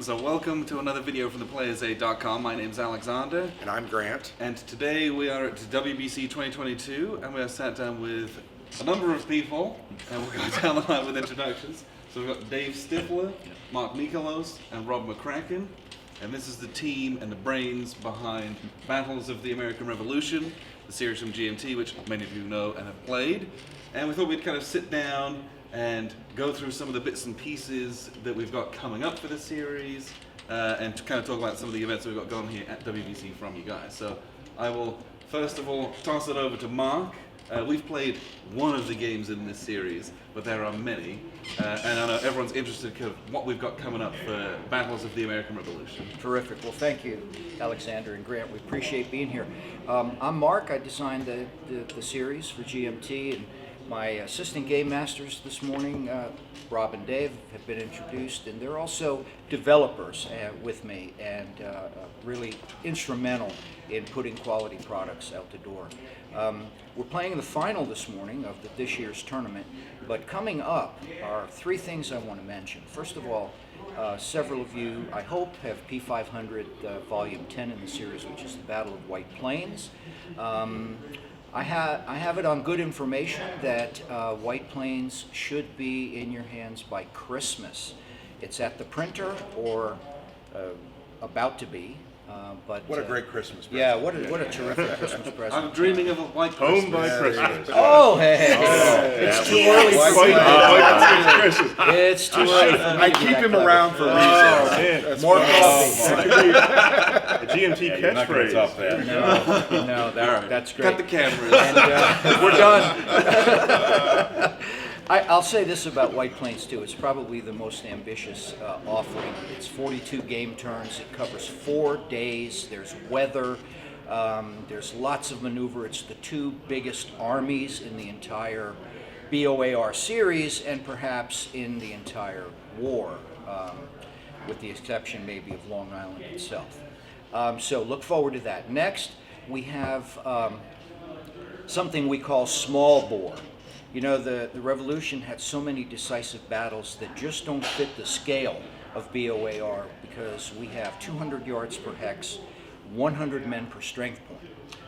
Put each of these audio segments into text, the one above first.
So welcome to another video from theplayersaid.com. My name's Alexander. And I'm Grant. And today we are at WBC 2022 and we are sat down with a number of people and we'll go down the line with introductions. So we've got Dave Stifler, Mark Miklos, and Rob McCracken. And this is the team and the brains behind Battles of the American Revolution, the series from GMT, which many of you know and have played. And we thought we'd kind of sit down and go through some of the bits and pieces that we've got coming up for the series, and to kind of talk about some of the events that we've got going here at WBC from you guys. So I will first of all toss it over to Mark. We've played one of the games in this series, but there are many, and I know everyone's interested in what we've got coming up for Battles of the American Revolution. Terrific. Well, thank you, Alexander and Grant. We appreciate being here. I'm Mark. I designed the series for GMT, and my assistant game masters this morning, Rob and Dave, have been introduced, and they're also developers with me and really instrumental in putting quality products out the door. We're playing the final this morning of this year's tournament, but coming up are three things I want to mention. First of all, several of you, I hope, have P500 Volume 10 in the series, which is the Battle of White Plains. I have it on good information that White Plains should be in your hands by Christmas. It's at the printer or about to be. But what a great Christmas present. Yeah, what a terrific Christmas present. I'm dreaming of a white Christmas. Home by Christmas. Oh, hey. It's too early. It's too early. I keep him around for a reason. More coffee. A GMT catchphrase. No, that's great. Cut the cameras. And, we're done. I'll say this about White Plains too. It's probably the most ambitious offering. It's 42 game turns. It covers 4 days. There's weather. There's lots of maneuver. It's the two biggest armies in the entire BOAR series and perhaps in the entire war, with the exception maybe of Long Island itself. So look forward to that. Next, we have something we call small bore. You know, the Revolution had so many decisive battles that just don't fit the scale of BOAR because we have 200 yards per hex, 100 men per strength point.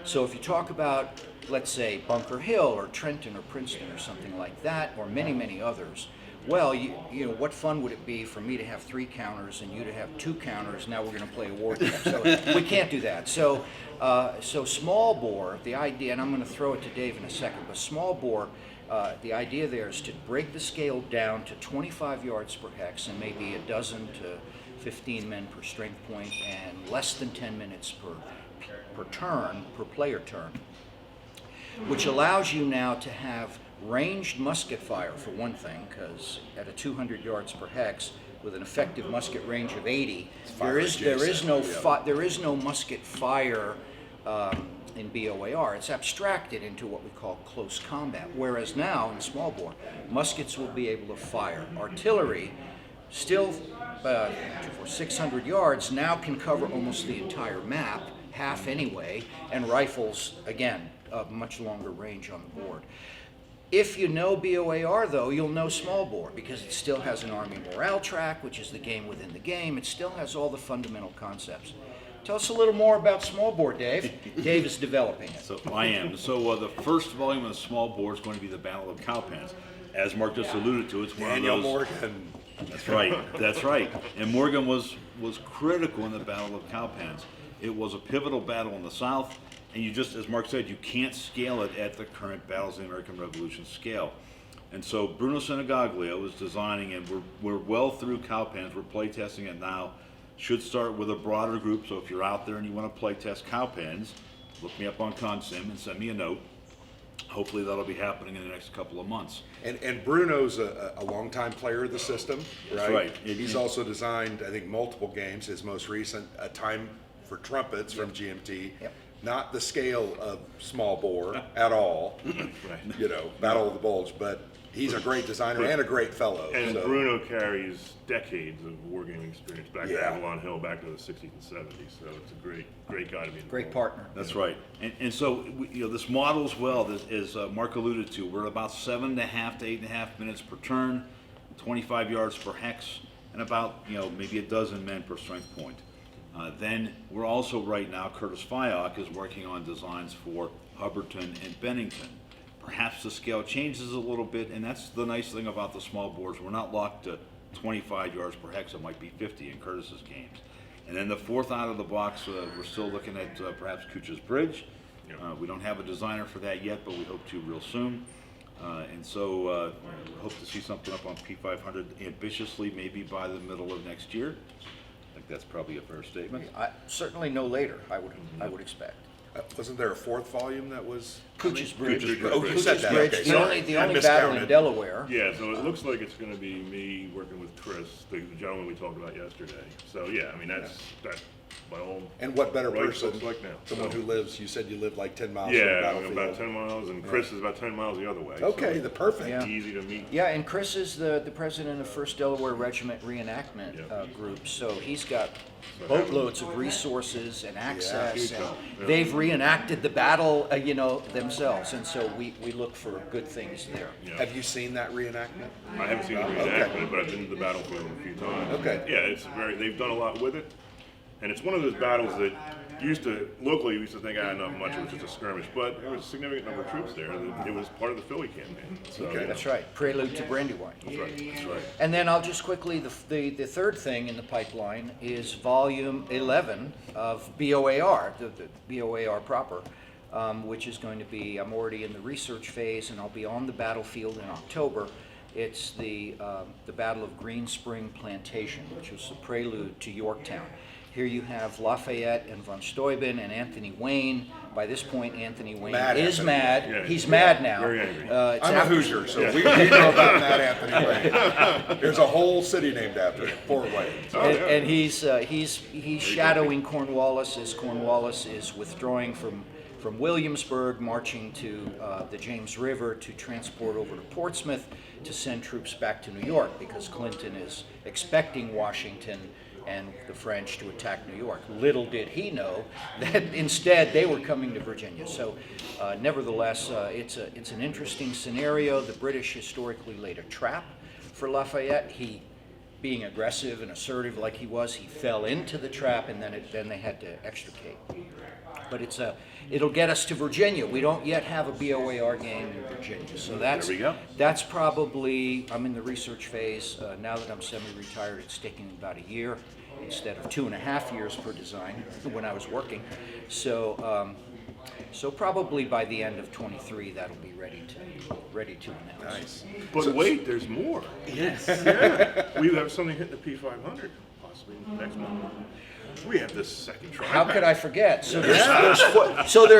So if you talk about, let's say, Bunker Hill or Trenton or Princeton or something like that, or many, many others, well, you know, what fun would it be for me to have 3 counters and you to have 2 counters? Now we're going to play a war game. So we can't do that. So small bore, the idea, and I'm going to throw it to Dave in a second, but small bore, the idea there is to break the scale down to 25 yards per hex and maybe a dozen to 15 men per strength point and less than 10 minutes per turn, per player turn, which allows you now to have ranged musket fire for one thing, because at a 200 yards per hex with an effective musket range of 80, there is no musket fire in BOAR. It's abstracted into what we call close combat, whereas now in small bore, muskets will be able to fire. Artillery, still 600 yards, now can cover almost the entire map, half anyway, and rifles, again, a much longer range on the board. If you know BOAR, though, you'll know small bore because it still has an Army morale track, which is the game within the game. It still has all the fundamental concepts. Tell us a little more about small bore, Dave. Dave is developing it. So I am. So the first volume of the small bore is going to be the Battle of Cowpens. As Mark just alluded to, it's one Daniel of those. Morgan. That's right. That's right. And Morgan was critical in the Battle of Cowpens. It was a pivotal battle in the South, and you just, as Mark said, you can't scale it at the current Battles of the American Revolution scale. And so Bruno Senegaglio is designing, and we're well through Cowpens. We're playtesting it now. Should start with a broader group, so if you're out there and you want to play test Cowpens, look me up on ConSim and send me a note. Hopefully that'll be happening in the next couple of months. And Bruno's a longtime player of the system, right? That's right. He's also designed, I think, multiple games. His most recent, A Time for Trumpets from GMT. Yep. Not the scale of small bore at all, Right. you know, Battle of the Bulge, but he's a great designer and a great fellow. And so. Bruno carries decades of wargaming experience back to Yeah. Avalon Hill, back to the 60s and 70s. So it's a great guy to be involved. Great partner. That's right. And so, this model as well, as Mark alluded to, we're about 7.5 to 8.5 minutes per turn, 25 yards per hex, and and about, maybe a dozen men per strength point. Then we're also right now, Curtis Fyock is working on designs for Hubbardton and Bennington. Perhaps the scale changes a little bit, and that's the nice thing about the small bores. We're not locked to 25 yards per hex. It might be 50 in Curtis's games. And then the fourth out of the box, we're still looking at perhaps Cooch's Bridge. We don't have a designer for that yet, but we hope to real soon. And so hope to see something up on P500 ambitiously, maybe by the middle of next year. I think that's probably a fair statement. Certainly no later, I would expect. Wasn't there a fourth volume that was? Cooch's Bridge. Oh, you said that. Bridge, Okay, the sorry. only I battle in miscounted. Delaware. Yeah, so it looks like it's gonna be me working with Chris, the gentleman we talked about yesterday. So, yeah, I mean, that's my own. And what better right person? looks like now. Someone So- who lives. You said you live like 10 miles from the Yeah, I'm battlefield. about 10 miles, and Chris is about 10 miles the other way. Okay, so the perfect. Yeah. Easy to meet. Yeah, and Chris is the president of 1st Delaware Regiment Reenactment Yep. Group, so he's got So boatloads of resources and access. Huge And help, yeah. they've reenacted the battle, themselves, and so we look for good things there. Yeah. Have you seen that reenactment? I haven't seen the Okay. reenactment, but I've been to the battlefield a few times. Okay. Yeah, they've done a lot with it. And it's one of those battles that locally, we used to think, not much, it was just a skirmish, but there was a significant number of troops there. It was part of the Philly campaign. So, Okay. That's right, prelude to Brandywine. That's right. And then I'll just quickly, the third thing in the pipeline is volume 11 of BOAR, the BOAR proper, which is going to be, I'm already in the research phase, and I'll be on the battlefield in October. It's the Battle of Green Spring Plantation, which was the prelude to Yorktown. Here you have Lafayette and von Steuben and Anthony Wayne. By this point, Anthony Wayne Mad is Anthony. mad. Yeah, He's yeah, mad now. very angry. It's I'm a after- Hoosier, so we know about Mad Anthony Wayne. There's a whole city named after him, Fort Wayne. And he's shadowing Cornwallis as Cornwallis is withdrawing from Williamsburg, marching to the James River to transport over to Portsmouth to send troops back to New York because Clinton is expecting Washington and the French to attack New York. Little did he know that instead they were coming to Virginia. So nevertheless, it's an interesting scenario. The British historically laid a trap for Lafayette. He, being aggressive and assertive like he was, he fell into the trap, and then they had to extricate. But it'll get us to Virginia. We don't yet have a BOAR game in Virginia, so that's There we go. that's probably, I'm in the research phase. Now that I'm semi-retired, it's taking about a year instead of 2.5 years per design when I was working. So probably by the end of 23, that'll be ready to announce. Nice. But wait, there's more. Yes. Yeah. We have something hitting the P500 possibly next month. We have this second try. How could I forget? So there's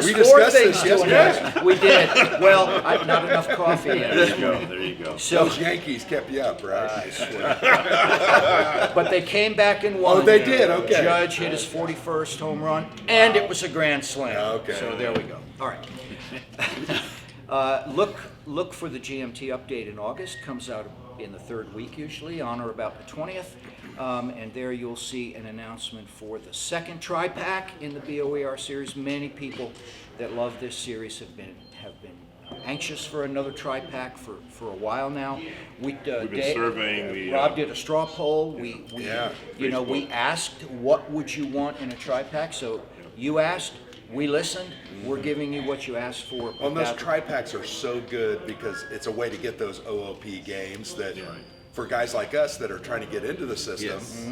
We four discussed things this to yesterday. announce. We did. Well, not enough coffee There yet. you go, there you go. So, Those Yankees kept you up, right? but they came back and won. Oh, they did? Okay. Judge hit his 41st home run, and it was a grand slam. Okay. So there we go. All right. Look for the GMT update in August. Comes out in the third week usually, on or about the 20th. And there you'll see an announcement for the second tri-pack in the BOAR series. Many people that love this series have been anxious for another tri-pack for a while now. We've been surveying the, Rob did a straw poll. We Facebook. asked what would you want in a tri-pack. So you asked, we listened. We're giving you what you asked for. Well, those About- tri-packs are so good because it's a way to get those OOP games that for guys like us that are trying to get into the system, Yes.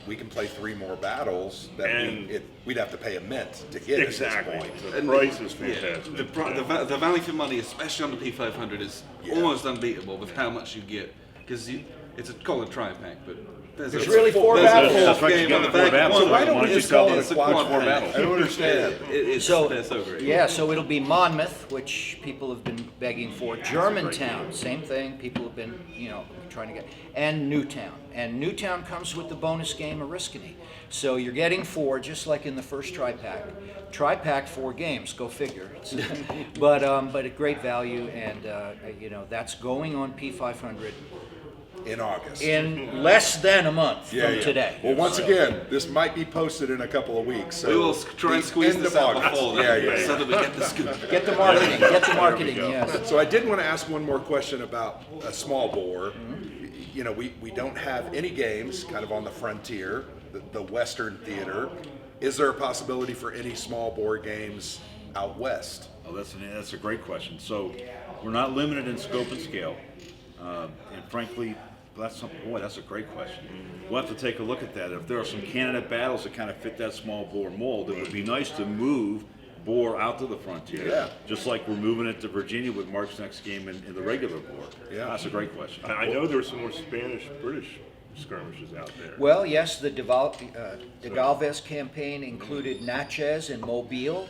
we can play 3 more battles that And- we'd have to pay a mint to get Exactly. at this point. The price is fantastic. The value for money, especially on the P500, is almost unbeatable with how much you get. Because it's a called a tri-pack, but there's It's really 4 there's battles. a That's fourth right, you game on got the the 4 back. battles. So why don't Why we don't just you call call it It's a a quad quad pack? pack. I don't understand. They're so great. Yeah, so it'll be Monmouth, which people have been begging for. Germantown, same thing. People have been, trying to get, and Newtown. And Newtown comes with the bonus game Oriskany. So you're getting 4, just like in the first tri-pack. Tri-pack 4 games, go figure. But at great value, and that's going on P500 In August. in less than a month from today. Well, once again, this might be posted in a couple of weeks. So We will try and the squeeze end this of out August. before Yeah, then, yeah. so that we get the scoop. Get the marketing, yes. So I did want to ask one more question about a small bore. we don't have any games kind of on the frontier, the Western theater. Is there a possibility for any small bore games out west? Oh, that's a great question. So we're not limited in scope and scale, and frankly, that's a great question. We'll have to take a look at that. If there are some candidate battles that kind of fit that small bore mold, it would be nice to move Boar out to the frontier. Yeah. Just like we're moving it to Virginia with Mark's next game in the regular Boar. Yeah. That's a great question. I know there were some more Spanish-British skirmishes out there. Well, yes, the De Galvez campaign included Natchez and Mobile.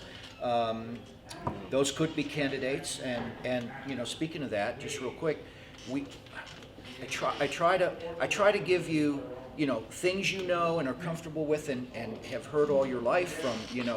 Those could be candidates. And speaking of that, just real quick, I try to give you things and are comfortable with and have heard all your life from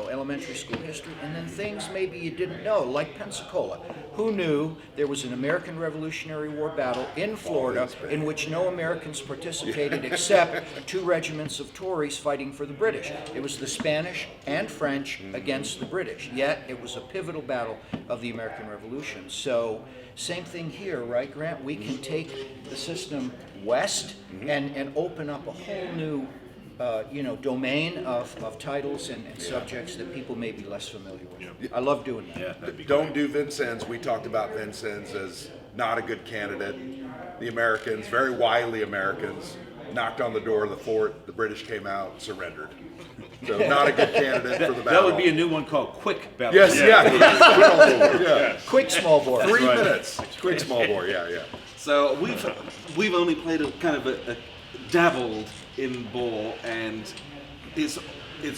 elementary school history, and then things maybe you didn't know, like Pensacola. Who knew there was an American Revolutionary War battle in Florida in which no Americans participated except 2 regiments of Tories fighting for the British? It was the Spanish and French against the British, yet it was a pivotal battle of the American Revolution. So same thing here, right, Grant? We can take the system west and open up a whole new domain of titles and subjects that people may be less familiar with. I love doing that. Yeah, that'd be Don't do Vincennes. We talked about Vincennes as not a good candidate. The Americans, very wily Americans, knocked on the door of the fort. The British came out and surrendered. So not a good candidate for the battle. That would be a new one called Quick Battle. Yes, yeah. Quick small bore. 3 right. minutes. Quick small bore, yeah. So we've only played a kind of a dabbled in Boar, and it's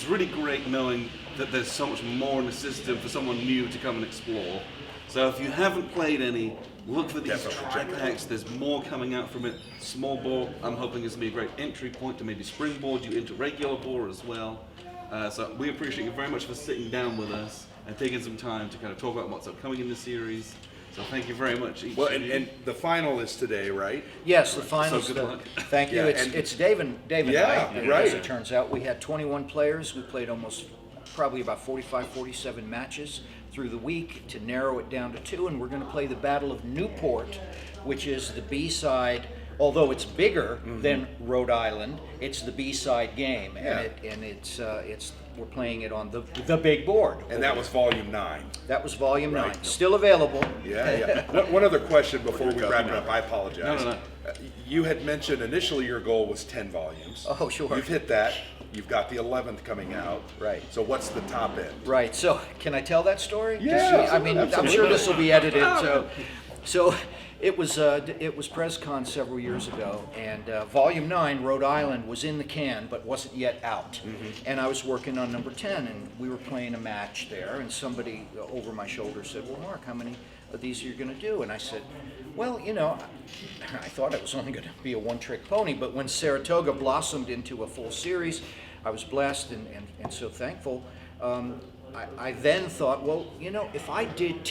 really great knowing that there's so much more in the system for someone new to come and explore. So if you haven't played any, look for these tri packs. There's more coming out from it. Small Boar, I'm hoping is going to be a great entry point to maybe springboard you into regular Boar as well. So we appreciate you very much for sitting down with us and taking some time to kind of talk about what's upcoming in the series. So thank you very much. Well, and the final is today, right? Yes, the finals. So good luck. Thank you. Yeah, It's Dave and I. right. As it turns out, we had 21 players. We played probably about 45, 47 matches through the week to narrow it down to 2, and we're going to play the Battle of Newport, which is the B-side. Although it's bigger than Rhode Island, it's the B-side game, and we're playing it on the big board. And that was volume 9. That was volume 9, Right. still available. Yeah. One other question before we wrap it up. I apologize. No. You had mentioned initially your goal was 10 volumes. Oh, sure. You've hit that. You've got the 11th coming out. Right. So what's the top end? Right. So, can I tell that story? Yeah, I mean, I'm absolutely. sure this will be edited. So it was PresCon several years ago, and Volume 9, Rhode Island, was in the can but wasn't yet out. And I was working on number 10, and we were playing a match there, and somebody over my shoulder said, "Well, Mark, how many of these are you going to do?" And I said, "Well, I thought it was only going to be a one-trick pony, but when Saratoga blossomed into a full series, I was blessed and so thankful." I then thought, well, if I did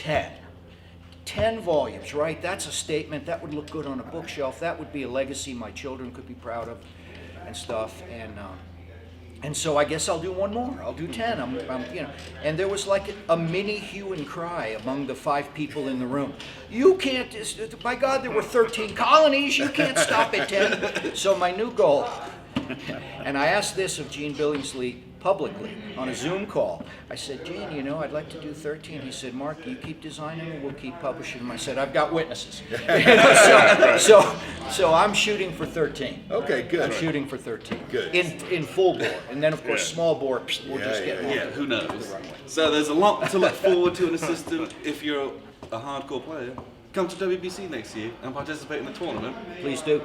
10 volumes, right? That's a statement. That would look good on a bookshelf. That would be a legacy my children could be proud of and stuff. And so I guess I'll do one more. I'll do 10. And there was like a mini hue and cry among the 5 people in the room. You can't, by God, there were 13 colonies. You can't stop at 10. So my new goal, and I asked this of Gene Billingsley publicly on a Zoom call. I said, "Gene, I'd like to do 13. He said, "Mark, you keep designing them, we'll keep publishing them." I said, "I've got witnesses." So I'm shooting for 13. Okay, good. I'm shooting for 13. Good. In full bore. And then, of course, small bore, we'll just get more. Yeah, who knows? So there's a lot to look forward to in the system. If you're a hardcore player, come to WBC next year and participate in the tournament. Please do.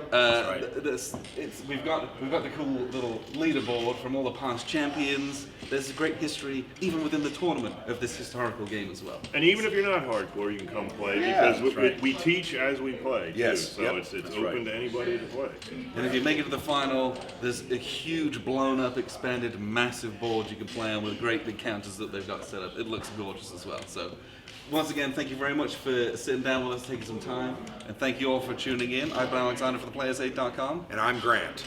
We've got the cool little leaderboard from all the past champions. There's a great history, even within the tournament, of this historical game as well. And even if you're not hardcore, you can come play because we teach as we play too. Yes, So yep, it's that's open right. to anybody to play. And if you make it to the final, there's a huge, blown-up, expanded, massive board you can play on with great big counters that they've got set up. It looks gorgeous as well. So, once again, thank you very much for sitting down with us, taking some time, and thank you all for tuning in. I've been Alexander for thePlayersaid.com. And I'm Grant.